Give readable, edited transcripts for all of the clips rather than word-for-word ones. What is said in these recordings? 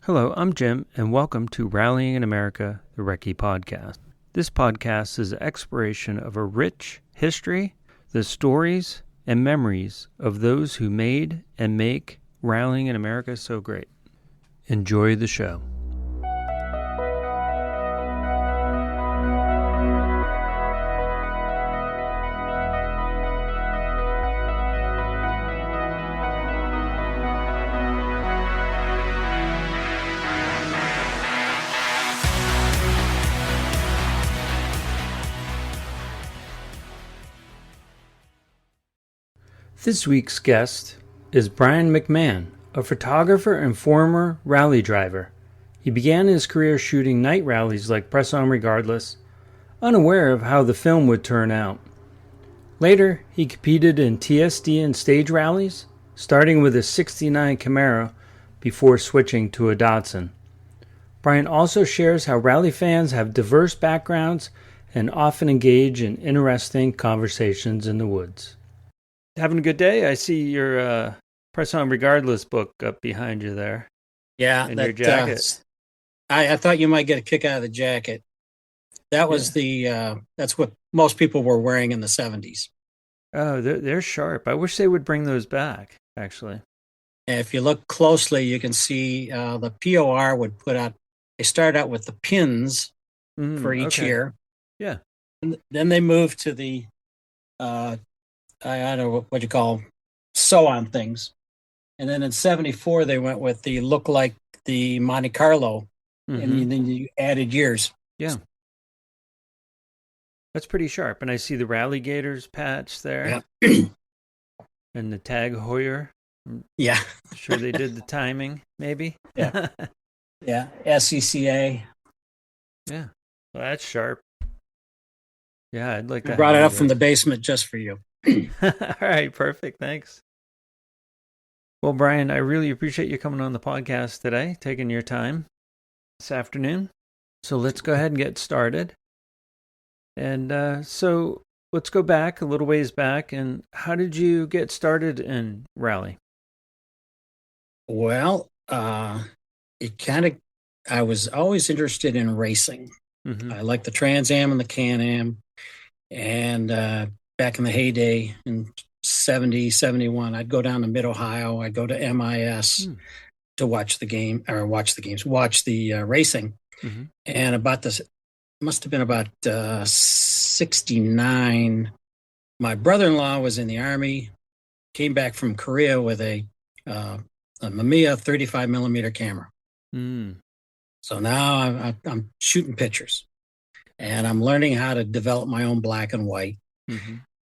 Hello, I'm Jim, and welcome to Rallying in America, the Recce podcast. This podcast is an exploration of a rich history, the stories and memories of those who made and make Rallying in America so great. Enjoy the show. This week's guest is Brian McMahon, a photographer and former rally driver. He began his career shooting night rallies like Press On Regardless, unaware of how the film would turn out. Later, he competed in TSD and stage rallies, starting with a '69 Camaro before switching to a Datsun. Brian also shares how rally fans have diverse backgrounds and often engage in interesting conversations in the woods. Having a good day? I see your Press On Regardless book up behind you there. Yeah, and your jacket. I thought you might get a kick out of the jacket. That was that's what most people were wearing in the 70s. Oh, they're sharp. I wish they would bring those back, actually. And if you look closely, you can see the POR would put out, they started out with the pins for each year. Yeah. And then they moved to the I don't know what you call sew-on things. And then in 74, they went with the look like the Monte Carlo, and then you added years. Yeah. That's pretty sharp. And I see the Rally Gators patch there. Yeah. And the Tag Heuer. Yeah. I'm sure they did the timing, maybe. Yeah. Yeah. SCCA. Yeah. Well, that's sharp. Yeah, I'd like to. I brought it up from the basement just for you. All right, perfect. Thanks. Well, Brian, I really appreciate you coming on the podcast today, taking your time this afternoon. So let's go ahead and get started. And so let's go back a little ways back. And how did you get started in rally? Well, I was always interested in racing. I liked the Trans Am and the Can-Am. And back in the heyday in 70, 71, I'd go down to Mid-Ohio. I'd go to MIS to watch the racing. And about this, must have been about 69. My brother-in-law was in the Army, came back from Korea with a Mamiya 35 millimeter camera. So now I'm shooting pictures. And I'm learning how to develop my own black and white.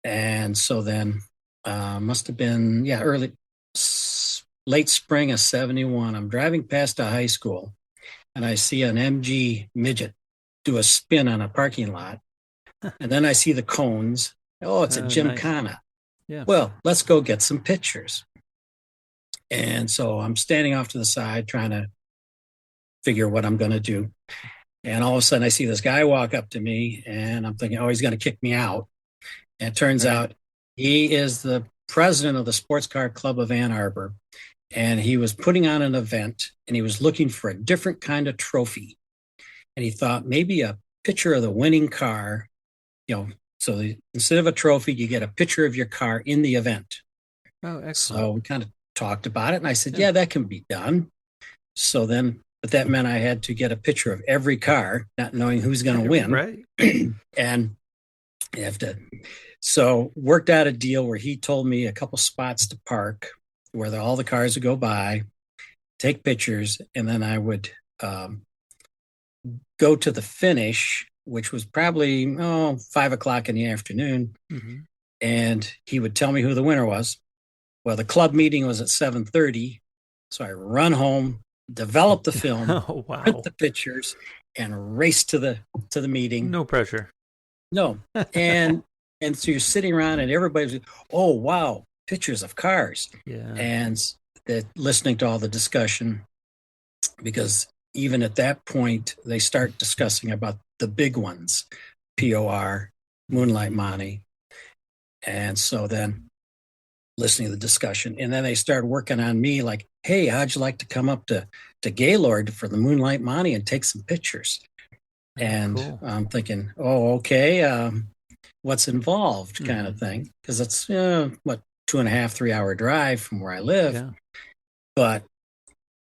And so then must have been, late spring of 71. I'm driving past a high school and I see an MG midget do a spin on a parking lot. And then I see the cones. Oh, it's a Gymkhana. Nice. Yeah. Well, let's go get some pictures. And so I'm standing off to the side trying to figure what I'm going to do. And all of a sudden I see this guy walk up to me and I'm thinking, oh, he's going to kick me out. And it turns out he is the president of the Sports Car Club of Ann Arbor. And he was putting on an event and he was looking for a different kind of trophy. And he thought maybe a picture of the winning car, so instead of a trophy, you get a picture of your car in the event. Oh, excellent. So we kind of talked about it and I said, yeah, that can be done. So then, but that meant I had to get a picture of every car, not knowing who's going to win. Right. And you have to. So worked out a deal where he told me a couple spots to park where all the cars would go by, take pictures, and then I would go to the finish, which was probably 5 o'clock in the afternoon. And he would tell me who the winner was. Well, the club meeting was at 7:30. So I run home, develop the film, print the pictures, and race to the meeting. No pressure. No. And so you're sitting around and everybody's like, oh, wow, pictures of cars. Yeah. And listening to all the discussion, because even at that point, they start discussing about the big ones, POR, Moonlight Monty. And so then listening to the discussion. And then they started working on me like, hey, how'd you like to come up to Gaylord for the Moonlight Monty and take some pictures? And cool. I'm thinking, oh, okay, what's involved kind of thing. Because it's, 2.5, 3 hour drive from where I live. Yeah. But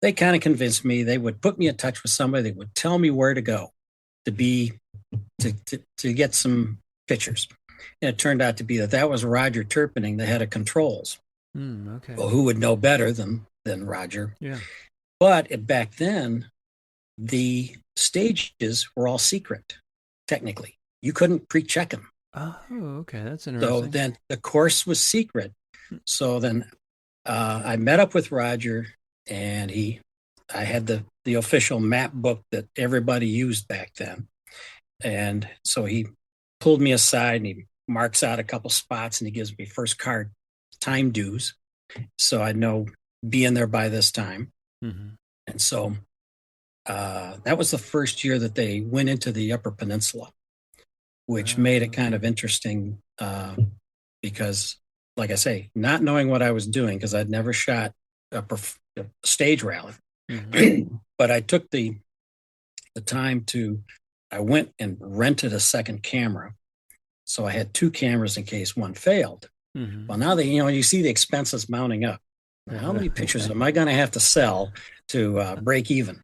they kind of convinced me. They would put me in touch with somebody. They would tell me where to go to get some pictures. And it turned out to be that was Roger Turpinning, the head of controls. Okay. Well, who would know better than Roger? Yeah. But back then, the stages were all secret, technically. You couldn't pre-check them. Oh, okay. That's interesting. So then the course was secret. So then I met up with Roger, and I had the official map book that everybody used back then. And so he pulled me aside and he marks out a couple spots and he gives me first card time dues. So I know being there by this time. And so that was the first year that they went into the Upper Peninsula, which made it kind of interesting because, like I say, not knowing what I was doing, because I'd never shot a stage rally. But I took the time I went and rented a second camera. So I had two cameras in case one failed. Well, now that, you see the expenses mounting up. Now, how many pictures am I going to have to sell to break even?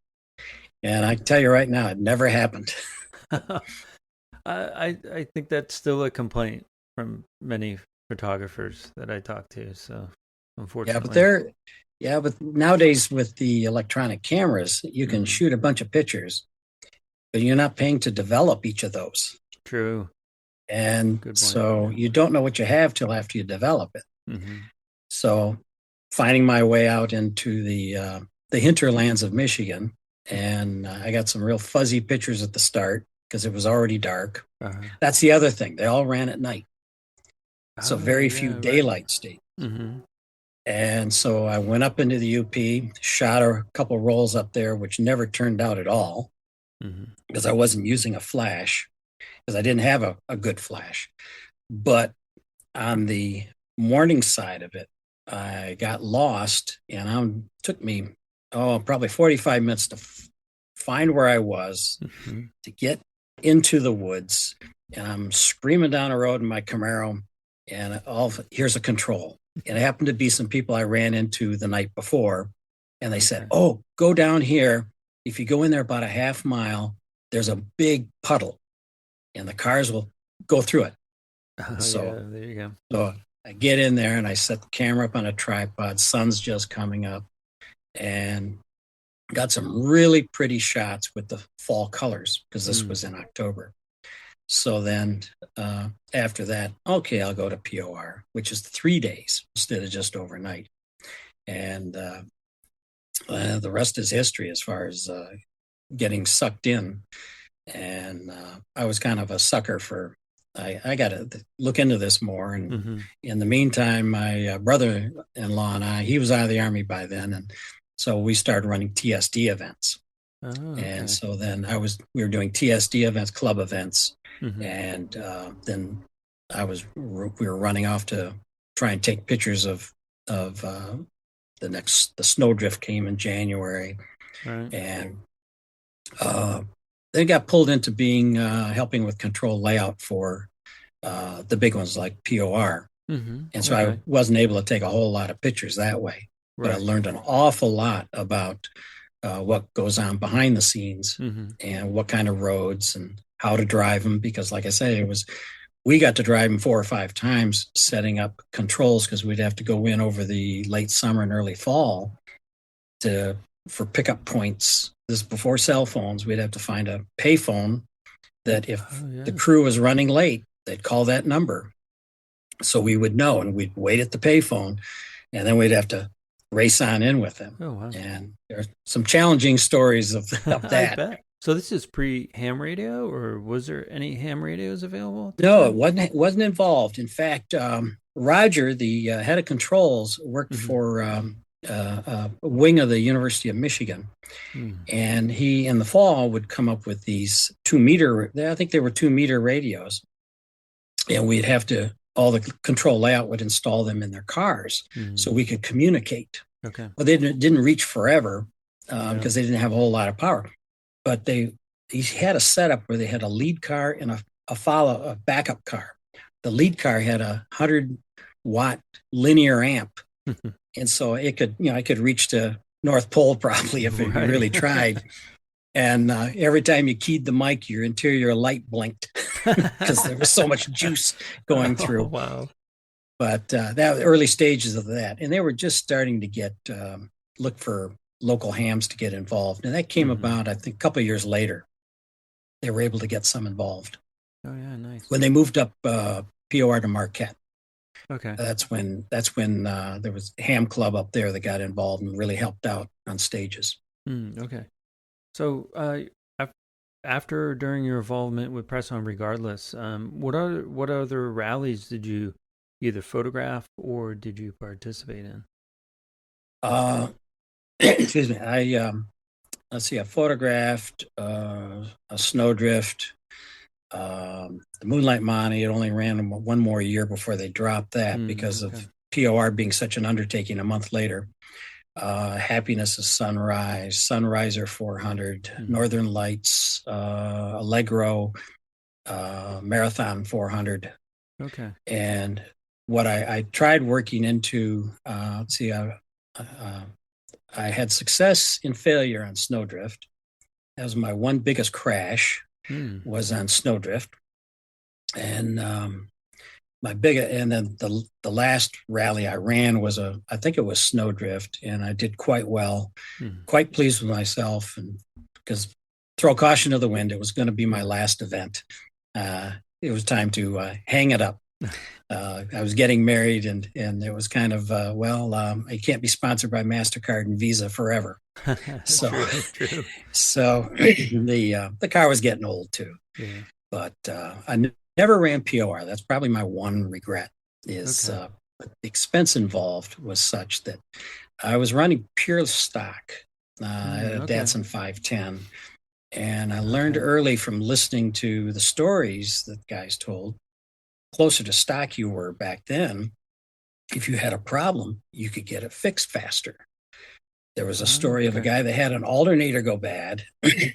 And I tell you right now, it never happened. I think that's still a complaint from many photographers that I talk to. So unfortunately. But nowadays with the electronic cameras, you can shoot a bunch of pictures, but you're not paying to develop each of those. True. And so you don't know what you have till after you develop it. So finding my way out into the hinterlands of Michigan, and I got some real fuzzy pictures at the start because it was already dark. That's the other thing. They all ran at night. So very few daylight stayed. And so I went up into the UP, shot a couple rolls up there, which never turned out at all because I wasn't using a flash, because I didn't have a good flash. But on the morning side of it, I got lost, and it took me, probably 45 minutes to find where I was, to get into the woods. And I'm screaming down the road in my Camaro, and here's a control. And it happened to be some people I ran into the night before, and they said, "Oh, go down here. If you go in there about a half mile, there's a big puddle, and the cars will go through it." There you go. So I get in there and I set the camera up on a tripod. Sun's just coming up, and got some really pretty shots with the fall colors, because this was in October. So then after that, okay, I'll go to POR, which is 3 days instead of just overnight. And the rest is history as far as getting sucked in. And I was kind of a sucker for, I got to look into this more. And in the meantime, my brother-in-law and he was out of the Army by then. And so we started running TSD events. And so then we were doing TSD events, club events. And then we were running off to try and take pictures of the snowdrift came in January. And they got pulled into being helping with control layout for the big ones like POR. And so I wasn't able to take a whole lot of pictures that way. But I learned an awful lot about what goes on behind the scenes and what kind of roads and how to drive them. Because like I say, we got to drive them 4 or 5 times setting up controls, because we'd have to go in over the late summer and early fall for pickup points. This is before cell phones. We'd have to find a payphone that if the crew was running late, they'd call that number. So we would know, and we'd wait at the payphone, and then we'd have to race on in with them. And there are some challenging stories of that. I bet. So this is pre-ham radio, or was there any ham radios available? No, it wasn't involved. In fact, Roger, the head of controls, worked for a wing of the University of Michigan. And he, in the fall, would come up with these 2 meter, I think they were 2 meter radios. And we'd have to all the control layout would install them in their cars so we could communicate. Okay. Well, they didn't reach forever because they didn't have a whole lot of power. But he had a setup where they had a lead car and a backup car. The lead car had a 100-watt linear amp, and so I could reach to North Pole probably if it really tried. And every time you keyed the mic, your interior light blinked because there was so much juice going through. Oh, wow. But that was early stages of that. And they were just starting to look for local hams to get involved. And that came about, I think, a couple of years later. They were able to get some involved. Oh, yeah, nice. When they moved up POR to Marquette. Okay. That's when there was a ham club up there that got involved and really helped out on stages. Okay. So after or during your involvement with Press On Regardless, what other rallies did you either photograph or did you participate in? Excuse me. Let's see. I photographed a snowdrift, the Moonlight Monty. It only ran one more year before they dropped that because of POR being such an undertaking a month later. Happiness is Sunrise, Sunriser 400, Northern Lights, Allegro, Marathon 400. Okay. And what I tried working into, I had success in failure on Snowdrift. That was my one biggest crash was on Snowdrift. And and then the last rally I ran was I think it was Snowdrift, and I did quite well, quite pleased with myself, and because throw caution to the wind, it was going to be my last event. It was time to hang it up. I was getting married, and it was kind of I can't be sponsored by MasterCard and Visa forever. So, true. So the car was getting old too. Yeah. But I never ran POR. That's probably my one regret. The expense involved was such that I was running pure stock, a Datsun 510. And I learned early from listening to the stories that guys told, closer to stock you were back then, if you had a problem, you could get it fixed faster. There was a story of a guy that had an alternator go bad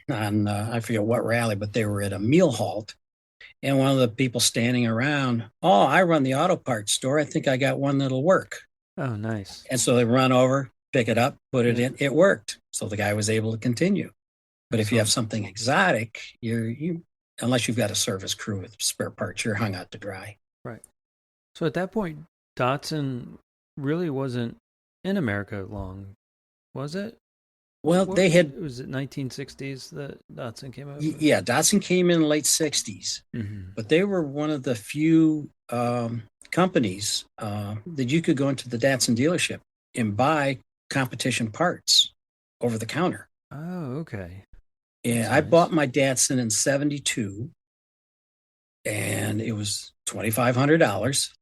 on, I forget what rally, but they were at a meal halt. And one of the people standing around, I run the auto parts store. I think I got one that'll work. Oh, nice. And so they run over, pick it up, put it in. It worked. So the guy was able to continue. But if you have something exotic, you unless you've got a service crew with spare parts, you're hung out to dry. Right. So at that point, Datsun really wasn't in America long, was it? Well, Was it 1960s that Datsun came out? Yeah, Datsun came in the late 60s, but they were one of the few companies that you could go into the Datsun dealership and buy competition parts over the counter. Oh, okay. Yeah, I bought my Datsun in 72, and it was $2,500.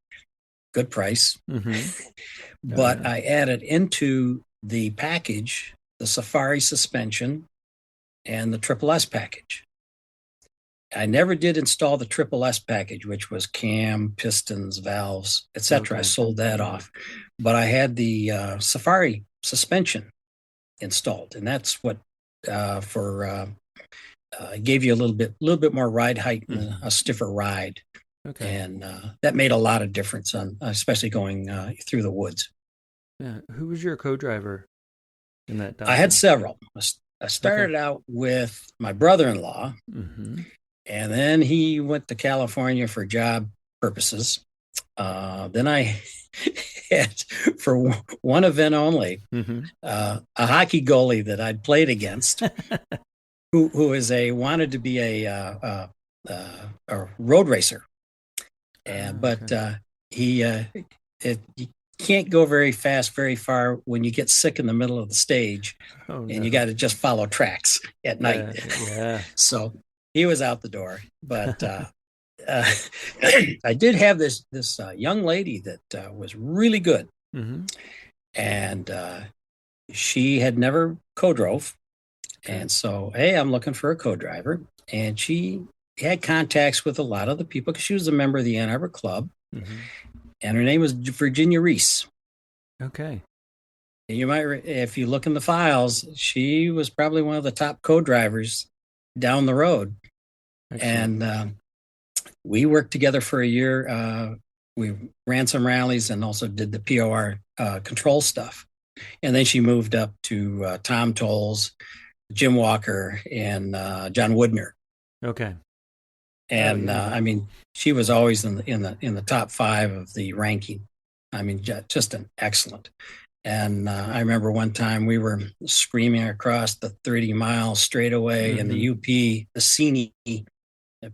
Good price. But I added into the package the Safari suspension and the Triple S package. I never did install the Triple S package, which was cam, pistons, valves, etc. I sold that off. But I had the Safari suspension installed, and that's what gave you a little bit more ride height and a stiffer ride. Okay. And that made a lot of difference, especially going through the woods. Yeah. Who was your co-driver in that? I had several. I started out with my brother-in-law, and then he went to California for job purposes. Then I had, for one event only, a hockey goalie that I'd played against, who wanted to be a road racer, but he can't go very fast, very far when you get sick in the middle of the stage, and you got to just follow tracks at night. Yeah. So he was out the door, but I did have this young lady that was really good, and she had never co-drove, and so I'm looking for a co-driver, and she had contacts with a lot of the people because she was a member of the Ann Arbor Club. Mm-hmm. and her name was Virginia Reese. Okay. You might, if you look in the files, she was probably one of the top co-drivers down the road. Excellent. And we worked together for a year. We ran some rallies and also did the POR control stuff. And then she moved up to Tom Tolles, Jim Walker, and John Woodner. Okay. And yeah. I mean, she was always in the top 5 of the ranking. I mean, just an excellent. And I remember one time we were screaming across the 30-mile straightaway in the UP, the Seney,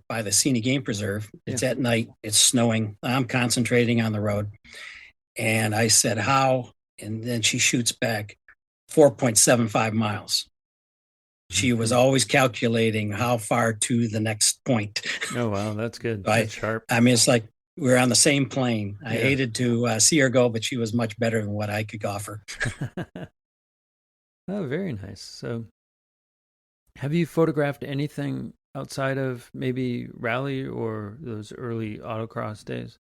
by the Seney Game Preserve. It's at night. It's snowing. I'm concentrating on the road. And I said, how? And then she shoots back 4.75 miles. She was always calculating how far to the next point. Oh, wow. That's good. That's sharp. I mean, it's like we were on the same plane. I hated to see her go, but she was much better than what I could offer. Oh, very nice. So have you photographed anything outside of maybe rally or those early autocross days?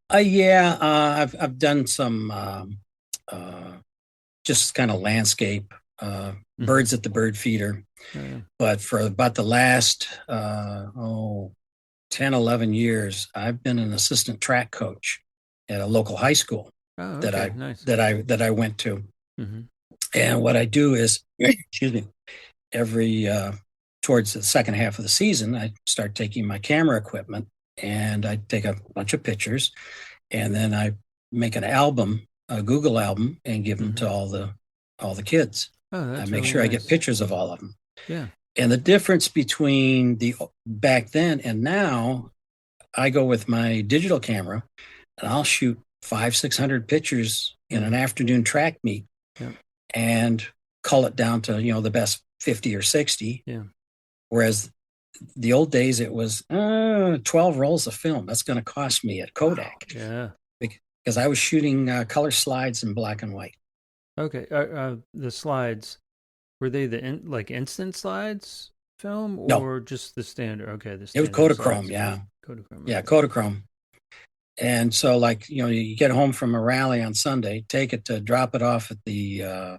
I've done some just kind of landscape, birds at the bird feeder. Oh, yeah. But for about the last 10, 11 years, I've been an assistant track coach at a local high school that I went to. Mm-hmm. And what I do is, excuse me, every towards the second half of the season, I start taking my camera equipment and I take a bunch of pictures, and then I make an album, a Google album, and give them to all the kids. Oh, that's I make really sure nice. I get pictures of all of them. Yeah. And the difference between the back then and now, I go with my digital camera and I'll shoot 500-600 pictures in an afternoon track meet and cull it down to, the best 50 or 60. Yeah. Whereas the old days, it was 12 rolls of film. That's going to cost me at Kodak. Yeah. Because I was shooting color slides in black and white. Okay. The slides, were they the instant slides film or just the standard? Okay. It was Kodachrome, yeah. Kodachrome. Yeah, Kodachrome. And so, you get home from a rally on Sunday, take it to drop it off at the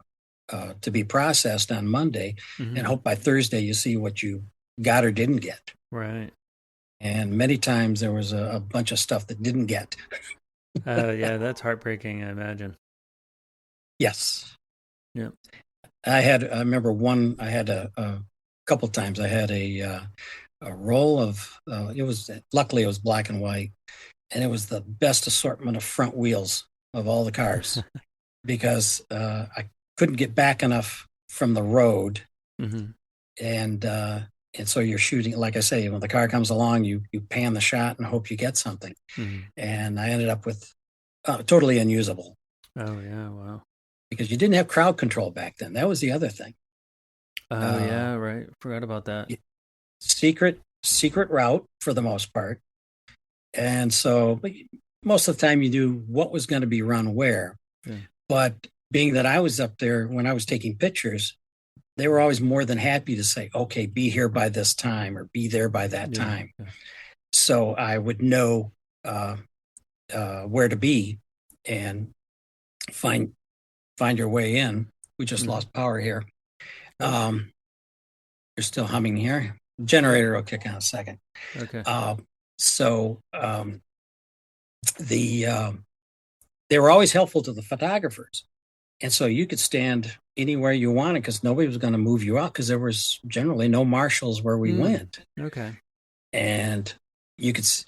to be processed on Monday, and hope by Thursday you see what you got or didn't get. Right. And many times there was a bunch of stuff that didn't get. Yeah, that's heartbreaking, I imagine. Yes. Yeah. I remember I had a couple times I had a roll of, luckily it was black and white, and it was the best assortment of front wheels of all the cars because I couldn't get back enough from the road. Mm-hmm. And so you're shooting, like I say, when the car comes along, you pan the shot and hope you get something. Mm-hmm. And I ended up with totally unusable. Oh, yeah, wow. Because you didn't have crowd control back then. That was the other thing. Oh, yeah, right. Forgot about that. Secret route for the most part. And so most of the time you knew what was going to be run where. Yeah. But being that I was up there when I was taking pictures, they were always more than happy to say, okay, be here by this time or be there by that time. Yeah. So I would know where to be and find your way in. We just lost power here. You're still humming here. Generator will kick on a second. Okay. They were always helpful to the photographers. And so you could stand anywhere you wanted because nobody was going to move you out because there was generally no marshals where we went. Okay. And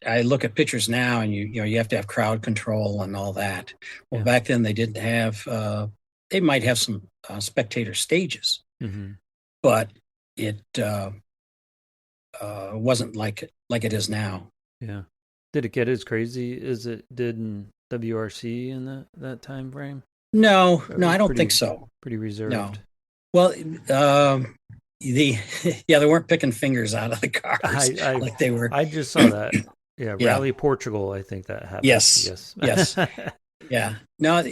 I look at pictures now and you have to have crowd control and all that. Well, back then they didn't have, they might have some spectator stages, but it wasn't like it is now. Yeah. Did it get as crazy as it did in WRC in that time frame? No, I don't think so. Pretty reserved. No. Well, they weren't picking fingers out of the cars like they were. I just saw that. Yeah, Rally Portugal. I think that happened. Yes. Yeah. No, I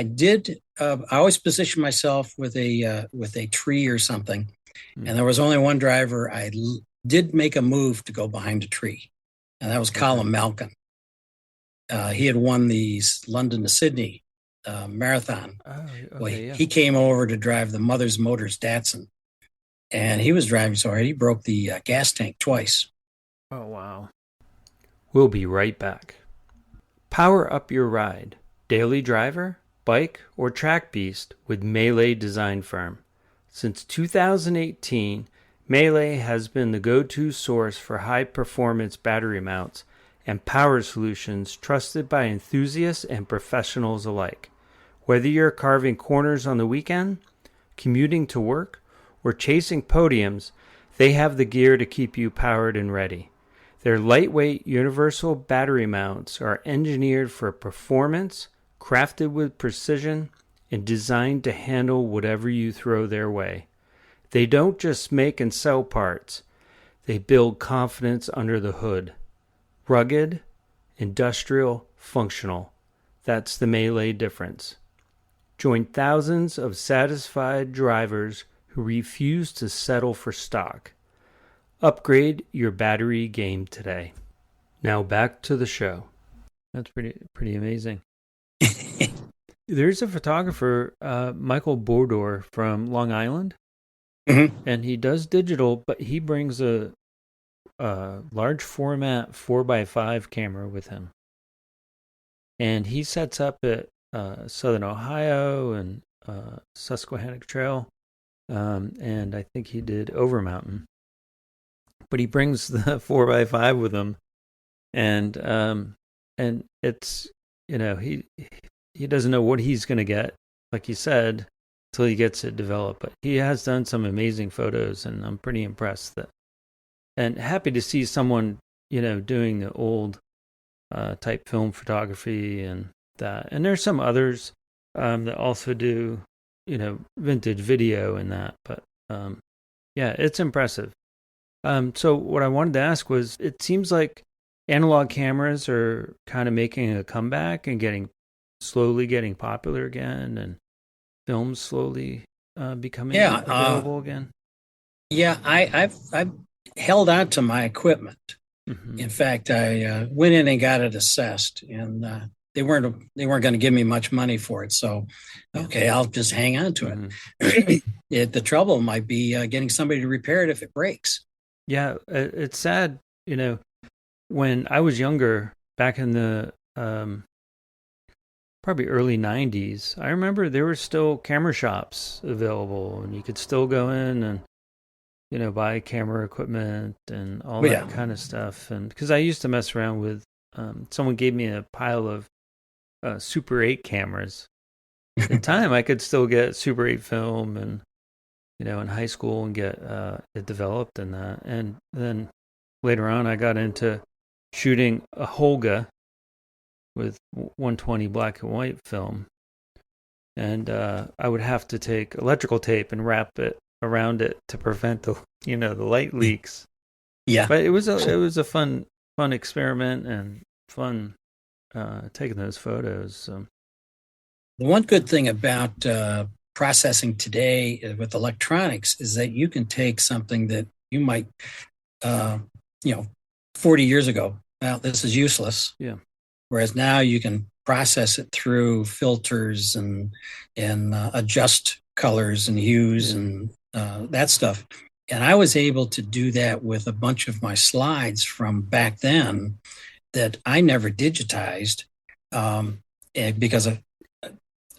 did. I always positioned myself with a tree or something, and there was only one driver. I did make a move to go behind a tree. and that was Colin Malkin. He had won the London to Sydney marathon. Oh, okay, Well, yeah. he came over to drive the Mother's Motors Datsun, and he was driving so hard he broke the gas tank twice. Oh, wow. We'll be right back. Power up your ride. Daily driver, bike, or track beast with Melee Design Firm. Since 2018, Melee has been the go-to source for high-performance battery mounts and power solutions trusted by enthusiasts and professionals alike. Whether you're carving corners on the weekend, commuting to work, or chasing podiums, they have the gear to keep you powered and ready. Their lightweight universal battery mounts are engineered for performance, crafted with precision, and designed to handle whatever you throw their way. They don't just make and sell parts. They build confidence under the hood. Rugged, industrial, functional. That's the Melee difference. Join thousands of satisfied drivers who refuse to settle for stock. Upgrade your battery game today. Now back to the show. That's pretty amazing. There's a photographer, Michael Bordor from Long Island, and he does digital, but he brings a large format 4x5 camera with him. And he sets up at Southern Ohio and Susquehannock Trail, and I think he did Over Mountain. But he brings the 4x5 with him, and it's, he doesn't know what he's going to get, like you said, until he gets it developed. But he has done some amazing photos, and I'm pretty impressed and happy to see someone, doing the old type film photography and that. And there's some others that also do, vintage video and that. But yeah, it's impressive. So what I wanted to ask was, it seems like analog cameras are kind of making a comeback and slowly getting popular again, and films slowly becoming available again. Yeah, I've held on to my equipment. Mm-hmm. In fact, I went in and got it assessed, and they weren't going to give me much money for it. So, okay, I'll just hang on to it. Mm-hmm. The trouble might be getting somebody to repair it if it breaks. Yeah, it's sad. When I was younger, back in the probably early 90s, I remember there were still camera shops available, and you could still go in and buy camera equipment and all that kind of stuff. And because I used to mess around with, someone gave me a pile of Super 8 cameras. At the time, I could still get Super 8 film and, in high school and get it developed and that. And then later on, I got into shooting a Holga with 120 black and white film. And I would have to take electrical tape and wrap it around it to prevent the light leaks. Yeah, but it was a fun experiment and fun taking those photos. So. The one good thing about processing today with electronics is that you can take something that you might 40 years ago, well, this is useless. Yeah. Whereas now you can process it through filters and adjust colors and hues and that stuff. And I was able to do that with a bunch of my slides from back then that I never digitized, because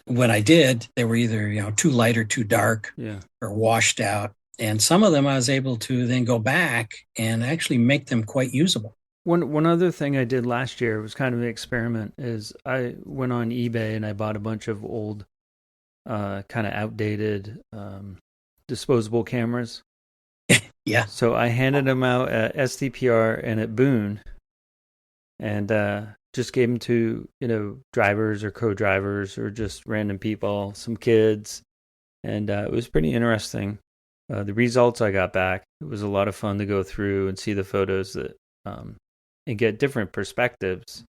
when I did, they were either too light or too dark, or washed out. And some of them I was able to then go back and actually make them quite usable. One other thing I did last year was kind of an experiment. Is I went on eBay and I bought a bunch of old, kind of outdated disposable cameras. Yeah. So I handed them out at SDPR and at Boone, and just gave them to drivers or co-drivers or just random people, some kids, and it was pretty interesting. The results I got back, it was a lot of fun to go through and see the photos that and get different perspectives.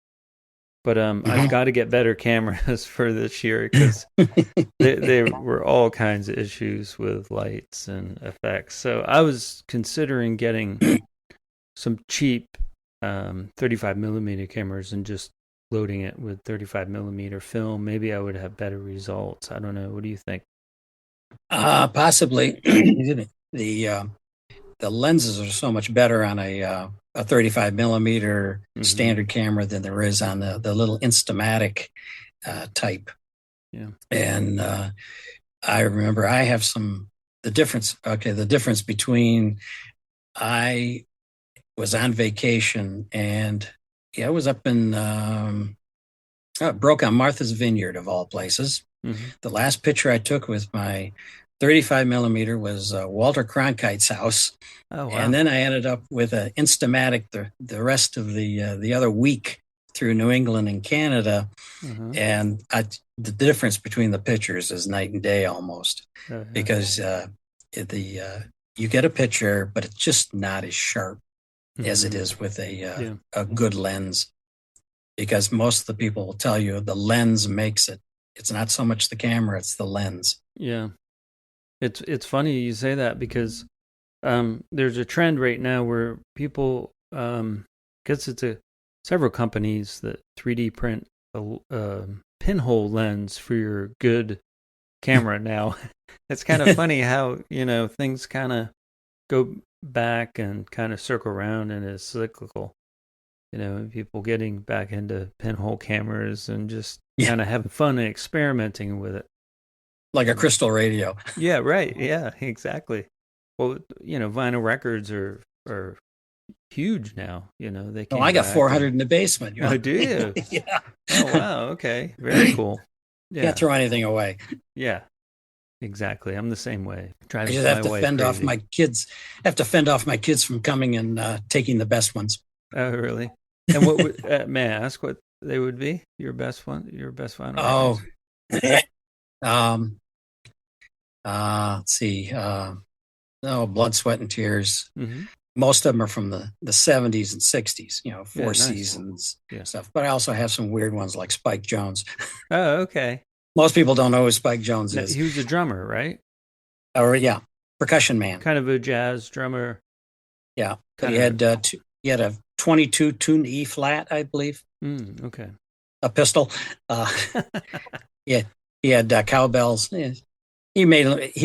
But I've got to get better cameras for this year because there were all kinds of issues with lights and effects. So I was considering getting some cheap 35 millimeter cameras and just loading it with 35 millimeter film, maybe I would have better results. I don't know. What do you think? Possibly. the the lenses are so much better on a 35 millimeter standard camera than there is on the little Instamatic type. Yeah. And I remember I have the difference between I was on vacation and I was up in broke on Martha's Vineyard of all places. The last picture I took with my 35 millimeter was Walter Cronkite's house. Oh, wow. And then I ended up with an Instamatic the rest of the other week through New England and Canada. And the difference between the pictures is night and day almost, because you get a picture, but it's just not as sharp as it is with a good lens. Because most of the people will tell you the lens makes it. It's not so much the camera, it's the lens. Yeah. It's funny you say that, because there's a trend right now where people, guess it's several companies that 3D print a pinhole lens for your good camera now. It's kind of funny how, things kind of go back and kind of circle around, and it's cyclical. People getting back into pinhole cameras and just kind of having fun and experimenting with it. Like a crystal radio. Yeah, right. Yeah, exactly. Well, vinyl records are huge now. They can. I got 400 in the basement. Oh, do you? Yeah. Oh, wow. Okay. Very cool. Yeah. Can't throw anything away. Yeah, exactly. I'm the same way. I just have to fend off my kids. My kids from coming and taking the best ones. Oh, really? And what would, may I ask what they would be? Your best vinyl records? Let's see. Blood, Sweat, and Tears. Most of them are from the 70s and 60s, Four Seasons stuff. But I also have some weird ones like Spike Jones. Oh, okay. Most people don't know who Spike Jones is. He was a drummer, right? Oh, yeah. Percussion man. Kind of a jazz drummer. Yeah. He had a 22 tuned E flat, I believe. Okay. A pistol. Yeah. He had cowbells. Yeah. He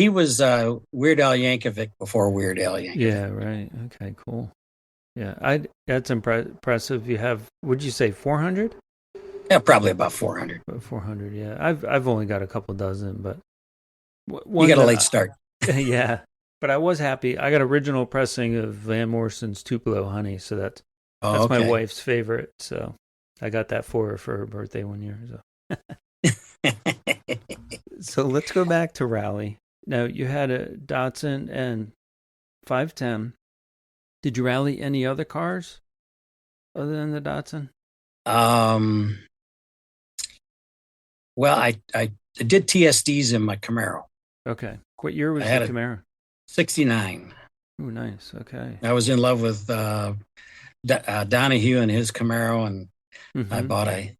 was Weird Al Yankovic before Weird Al Yankovic. Yeah, right. Okay, cool. Yeah, that's impressive. You have, would you say 400? Yeah, probably about 400. About 400, yeah. I've only got a couple dozen, but you got a late start. Yeah, but I was happy. I got original pressing of Van Morrison's Tupelo Honey, so that's my wife's favorite. So I got that for her birthday one year. So. So let's go back to rally. Now, you had a Datsun and 510. Did you rally any other cars other than the Datsun? Well, I did TSDs in my Camaro. Okay. What year was the Camaro? 69. Oh, nice. Okay. I was in love with Donahue and his Camaro, and I bought a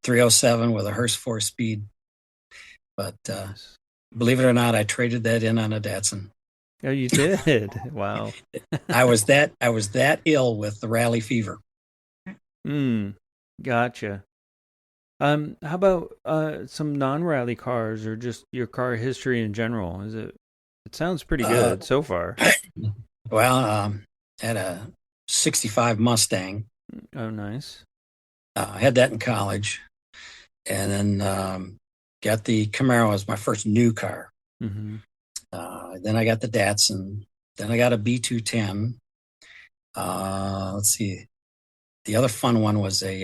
307 with a Hurst 4-speed. But believe it or not, I traded that in on a Datsun. Oh, you did? Wow. I was that ill with the rally fever. Gotcha. How about some non-rally cars, or just your car history in general? It sounds pretty good so far. Well, had a 65 Mustang. Oh, nice. I had that in college, and then got the Camaro as my first new car. Then I got the Datsun. Then I got a B210. Let's see. The other fun one was the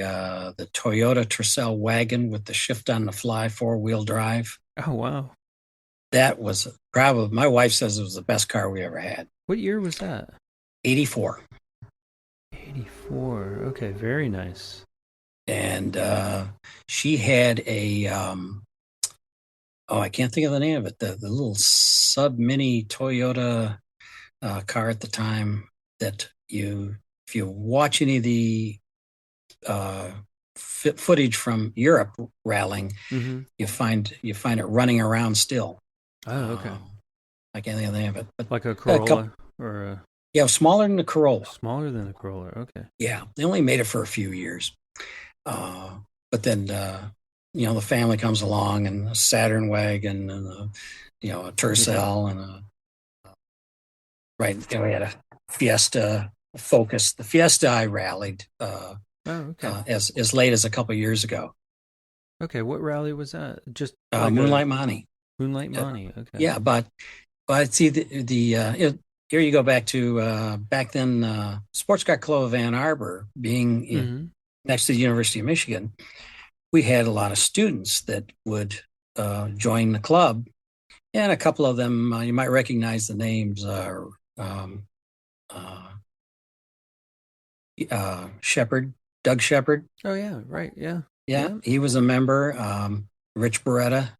Toyota Tercel wagon with the shift on the fly 4-wheel drive. Oh, wow. That was probably, my wife says it was the best car we ever had. What year was that? 84. 84. Okay, very nice. And she had a, I can't think of the name of it, the little sub-mini Toyota car at the time that if you watch any of the footage from Europe rallying, you find it running around still. Oh, okay. I can't think of the name of it. But like a Corolla or a... Yeah, smaller than the Corolla. Smaller than a Corolla. Okay. Yeah, they only made it for a few years. Uh, but then, the family comes along and a Saturn wagon and, a Yeah. Tercel and we had a Fiesta, a Focus. The Fiesta I rallied Oh, okay. as late as a couple of years ago. Okay. What rally was that? Just like a Moonlight Monty. Moonlight Monty. Okay. Yeah, but see here you go back to back then Sports Car Club of Ann Arbor being Hmm. next to the University of Michigan. We had a lot of students that would join the club, and a couple of them you might recognize the names are Shepard, Doug Shepard. Oh yeah. Right. Yeah. Yeah, Yeah. he was a member. Rich Beretta,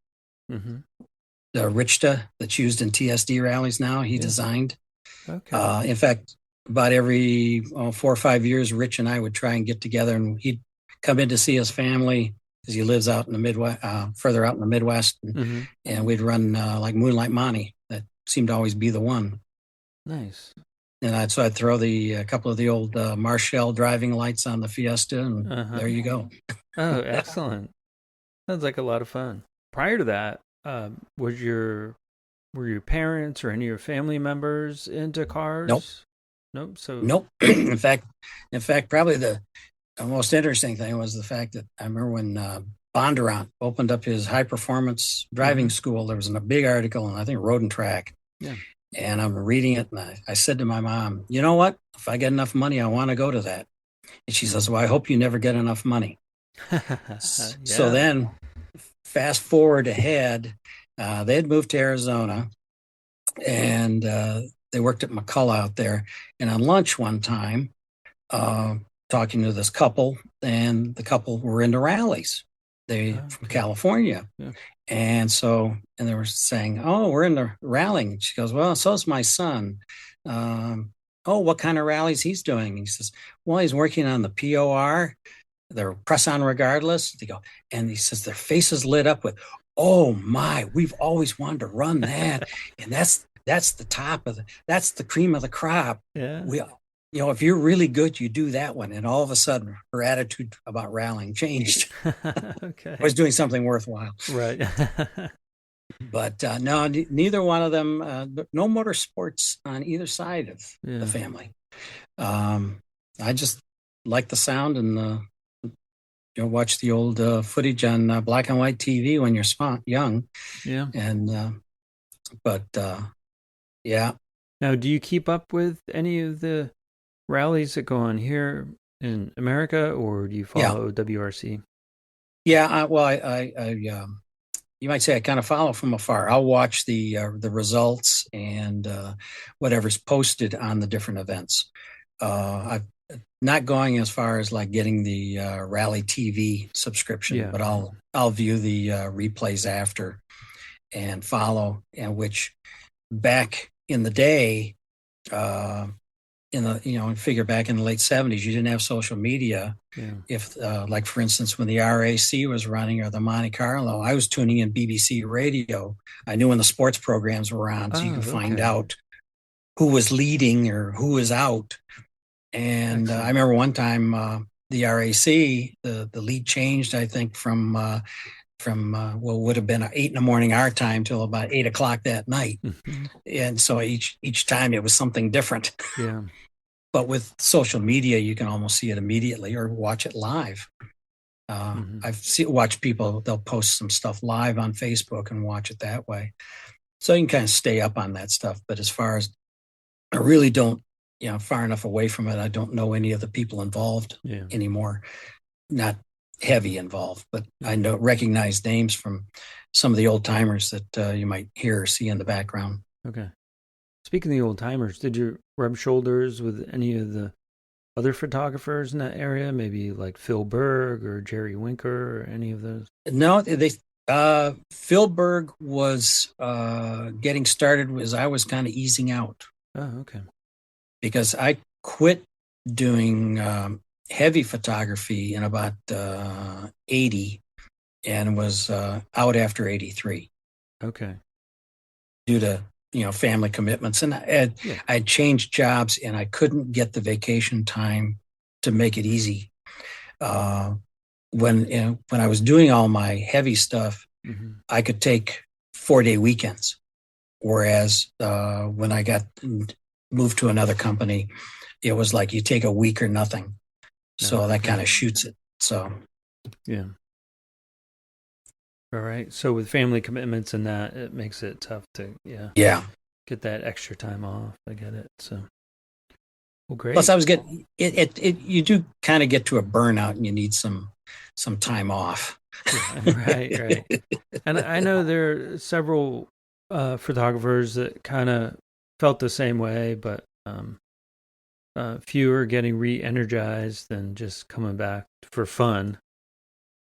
Hmm. the Richta that's used in TSD rallies now, he Yeah. designed. Okay. In fact, about every 4 or 5 years, Rich and I would try and get together, and he'd come in to see his family because he lives out in the Midwest, further out in the Midwest, Hmm. and we'd run like Moonlight Monty. That seemed to always be the one. Nice. And I'd throw a couple of the old Marshall driving lights on the Fiesta, and Uh-huh. there you go. Oh, excellent. Sounds like a lot of fun. Prior to that, was were your parents or any of your family members into cars? Nope, Nope. So. nope. In fact, probably the most interesting thing was the fact that I remember when Bondurant opened up his high performance driving school. There was a big article, and I think Road and Track. Yeah. And I'm reading it, and I said to my mom, "You know what? If I get enough money, I want to go to that." And she says, "Well, I hope you never get enough money." So Yeah. then, fast forward ahead, they had moved to Arizona, and they worked at McCullough out there. And on lunch one time, talking to this couple, and the couple were into rallies. They from California. Yeah. And they were saying, "Oh, we're into rallying." And she goes, "Well, so is my son." Oh, what kind of rallies he's doing? He says, "Well, he's working on the POR, the press on regardless." They go, and he says their faces lit up with, "Oh my, we've always wanted to run that, and that's the that's the cream of the crop. Yeah. If you're really good, you do that one." And all of a sudden, her attitude about rallying changed. Okay. I was doing something worthwhile. Right. But no, neither one of them, no motorsports on either side of the family. I just like the sound and watch the old footage on black and white TV when you're young. Yeah. And, yeah. Now, do you keep up with any of the rallies that go on here in America, or do you follow WRC? Yeah. You might say I kind of follow from afar. I'll watch the results and whatever's posted on the different events. I'm not going as far as like getting the Rally TV subscription, but I'll view the replays after and follow. And which back in the day, figure back in the late 70s, you didn't have social media. Yeah. If like for instance, when the RAC was running or the Monte Carlo, I was tuning in BBC radio. I knew when the sports programs were on, so you could find out who was leading or who was out. And I remember one time the RAC, the lead changed, I think, from what would have been 8 a.m. our time till about 8 o'clock that night. Mm-hmm. And so each time it was something different. Yeah. But with social media, you can almost see it immediately or watch it live. I've watched people, they'll post some stuff live on Facebook and watch it that way. So you can kind of stay up on that stuff. But as far as I really don't, far enough away from it, I don't know any of the people involved anymore. Not heavy involved, but I recognize names from some of the old timers that you might hear or see in the background. Okay. Speaking of the old timers, did you rub shoulders with any of the other photographers in that area? Maybe like Phil Berg or Jerry Winker or any of those? No, Phil Berg was getting started as I was kind of easing out. Oh, okay. Because I quit doing heavy photography in about 80 and was out after 83. Okay. Due to, family commitments, and Yeah. I changed jobs, and I couldn't get the vacation time to make it easy. Uh, when I was doing all my heavy stuff, Hmm. I could take 4-day weekends, whereas when I got moved to another company, it was like you take a week or nothing. No. So that kind Okay. of shoots it. So Yeah. All right. So with family commitments and that, it makes it tough to yeah. get that extra time off. I get it. So well, Plus, great. I was getting it. You do kind of get to a burnout, and you need some time off. Yeah. Right. Right. And I know there are several photographers that kind of felt the same way, but few are getting re-energized than just coming back for fun.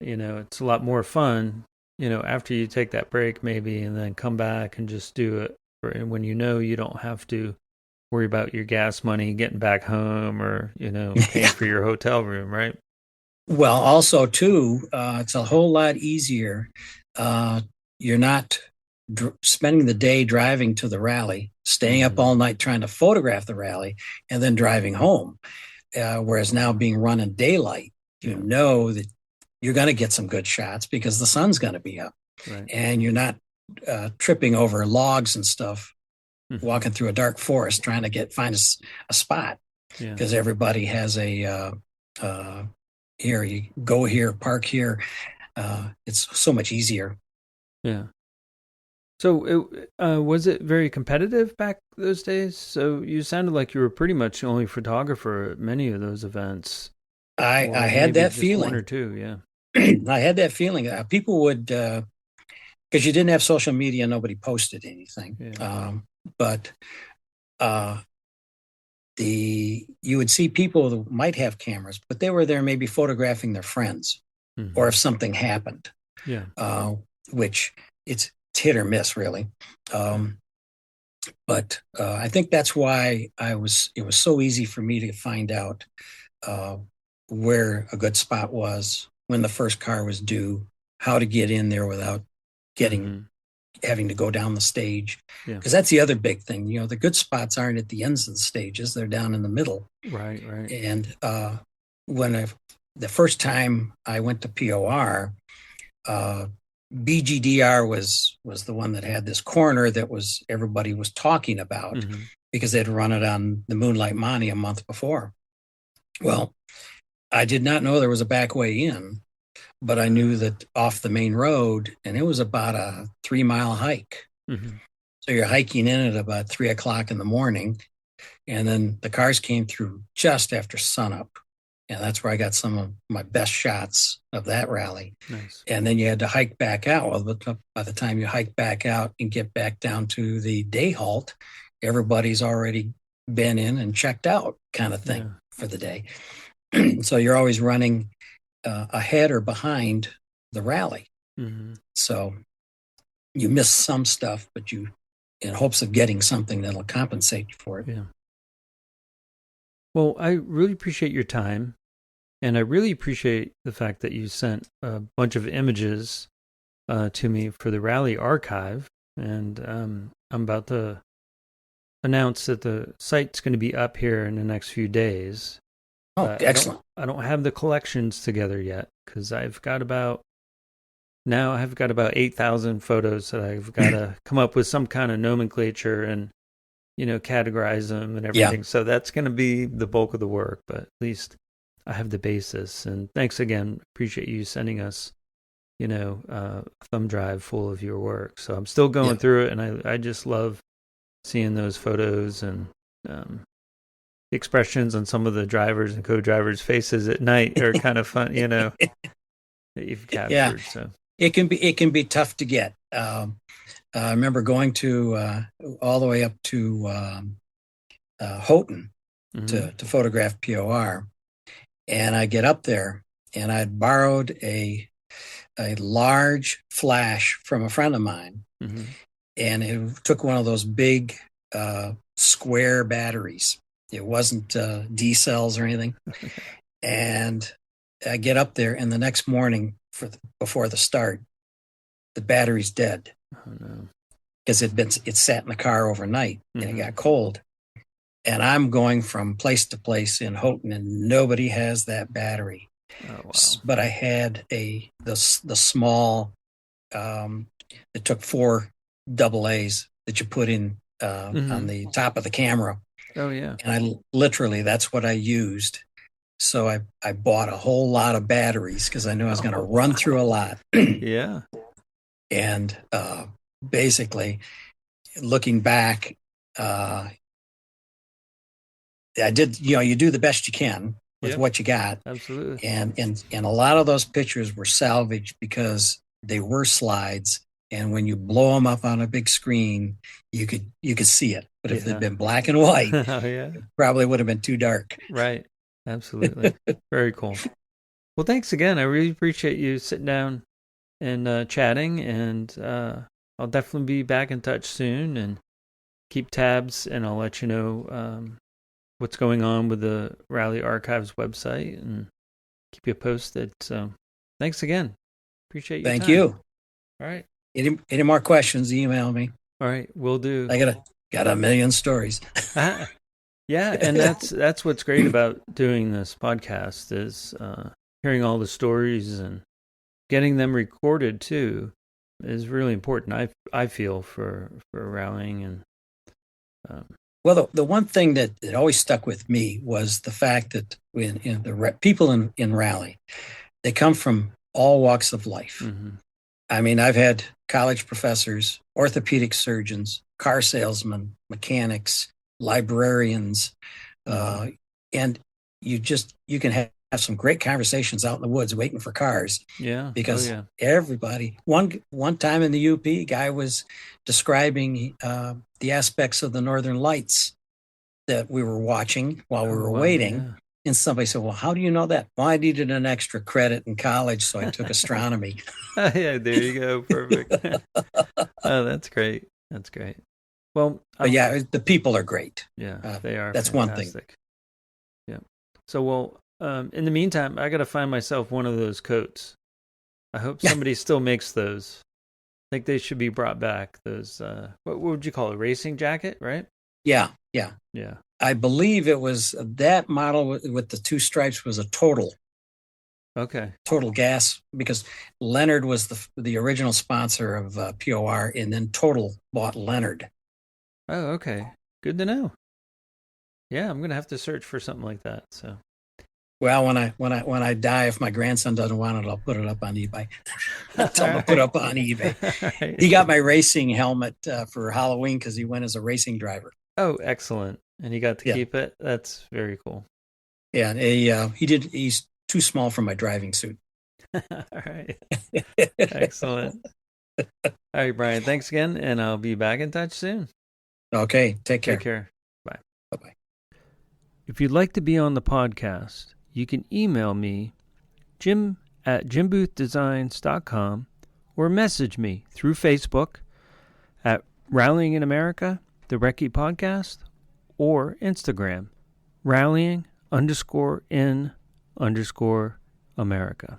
It's a lot more fun, after you take that break maybe and then come back and just do it when you don't have to worry about your gas money getting back home or, paying Yeah. for your hotel room, right? Well, also too, it's a whole lot easier. Uh, you're not spending the day driving to the rally, staying up Mm-hmm. all night trying to photograph the rally, and then driving home. Whereas now being run in daylight, you Yeah, know that you're going to get some good shots because the sun's going to be up, right. and you're not tripping over logs and stuff, Mm-hmm. walking through a dark forest trying to find a spot Yeah, because everybody has uh, here you go here, park here. It's so much easier. yeah. So was it very competitive back those days? So you sounded like you were pretty much the only photographer at many of those events, I or had maybe that just one or feeling. two. Yeah. I had that feeling. People would because you didn't have social media, nobody posted anything. Yeah. But uh, the you would see people that might have cameras, but they were there maybe photographing their friends, or if Mm-hmm. something happened, Yeah. uh, which it's hit or miss really. Yeah. Um, but I think that's why it was so easy for me to find out uh, where a good spot was, when the first car was due, how to get in there without getting Mm-hmm. having to go down the stage. Yeah. Because that's the other big thing. The good spots aren't at the ends of the stages; they're down in the middle. Right. Right. And when the first time I went to POR, uh, BGDR was the one that had this corner that was everybody was talking about Mm-hmm. because they'd run it on the Moonlight Monty a month before. Well, I did not know there was a back way in, but I knew that off the main road, and it was about a 3-mile hike. Mm-hmm. So you're hiking in at about 3 o'clock in the morning, and then the cars came through just after sunup. And that's where I got some of my best shots of that rally. Nice. And then you had to hike back out. Well, by the time you hike back out and get back down to the day halt, everybody's already been in and checked out, kind of Yeah. thing, for the day. So you're always running ahead or behind the rally. Mm-hmm. So you miss some stuff, but you, in hopes of getting something that'll compensate you for it. Yeah. Well, I really appreciate your time, and I really appreciate the fact that you sent a bunch of images to me for the rally archive. And I'm about to announce that the site's going to be up here in the next few days. Oh, But excellent. I don't have the collections together yet because I've got about 8,000 photos that I've got to come up with some kind of nomenclature and categorize them and Yeah. everything. So that's going to be the bulk of the work, but at least I have the basis. And thanks again. Appreciate you sending us, a thumb drive full of your work. So I'm still going Yeah. through it, and I just love seeing those photos and the expressions on some of the drivers and co-drivers' faces at night are kind of fun, that you've Yeah. captured. So It can be tough to get. I remember going to all the way up to Houghton mm-hmm. to photograph POR, and I get up there, and I'd borrowed a large flash from a friend of mine, Mm-hmm. and it took one of those big square batteries. It wasn't D cells or anything, and I get up there, and the next morning before the start, the battery's dead. Oh no. because it sat in the car overnight and it got cold. And I'm going from place to place in Houghton, and nobody has that battery. Oh, wow. But I had the small, it took 4 AA's that you put in on the top of the Camaro. Oh, yeah. And that's what I used. So I bought a whole lot of batteries because I knew I was going to run through a lot. Yeah. And basically, looking back, I did, you do the best you can with what you got. Absolutely. And a lot of those pictures were salvaged because they were slides. And when you blow them up on a big screen, you could see it. But if they'd been black and white, it probably would have been too dark. Right. Absolutely. Very cool. Well, thanks again. I really appreciate you sitting down and chatting. And I'll definitely be back in touch soon and keep tabs. And I'll let you know what's going on with the Rally Archives website and keep you posted. So thanks again. Appreciate your time. Thank you. All right. Any more questions, email me. All right. Will do. I got a million stories. Yeah. And that's what's great about doing this podcast is hearing all the stories and getting them recorded too is really important. I feel for rallying and, well, the one thing that always stuck with me was the fact that when the people in rally, they come from all walks of life. Mm-hmm. I mean, I've had college professors, orthopedic surgeons, car salesmen, mechanics, librarians, and you can have some great conversations out in the woods waiting for cars. Yeah, because everybody. One time in the UP, guy was describing the aspects of the Northern Lights that we were watching while we were waiting. Yeah. And somebody said, well, how do you know that? Well, I needed an extra credit in college, so I took astronomy. Yeah, there you go. Perfect. Oh, that's great. That's great. Well, but yeah, the people are great. Yeah, they are. That's fantastic. One thing. Yeah. So, in the meantime, I got to find myself one of those coats. I hope somebody still makes those. I think they should be brought back. Those, what would you call it? Racing jacket, right? Yeah. I believe it was that model with the 2 stripes was a Total. Okay. Total Gas, because Leonard was the original sponsor of POR, and then Total bought Leonard. Oh, okay. Good to know. Yeah, I'm gonna have to search for something like that. So. Well, when I die, if my grandson doesn't want it, I'll put it up on eBay. I'll tell him to put it up on eBay. Right. He got my racing helmet for Halloween because he went as a racing driver. Oh, excellent. And he got to keep it? That's very cool. Yeah, and he's too small for my driving suit. All right. Excellent. All right, Brian, thanks again, and I'll be back in touch soon. Okay, take care. Take care. Bye. Bye-bye. If you'd like to be on the podcast, you can email me, jim@jimboothdesigns.com, or message me through Facebook at Rallying in America, the Recce Podcast, or Instagram, rallying_in_America.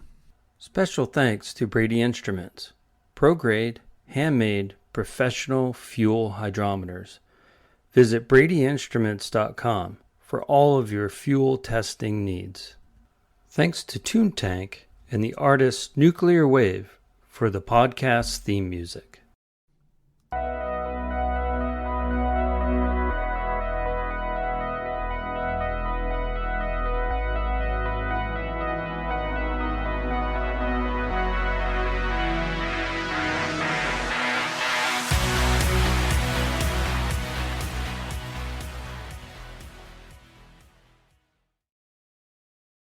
Special thanks to Brady Instruments, pro-grade, handmade, professional fuel hydrometers. Visit bradyinstruments.com for all of your fuel testing needs. Thanks to Toontank and the artist Nuclear Wave for the podcast theme music.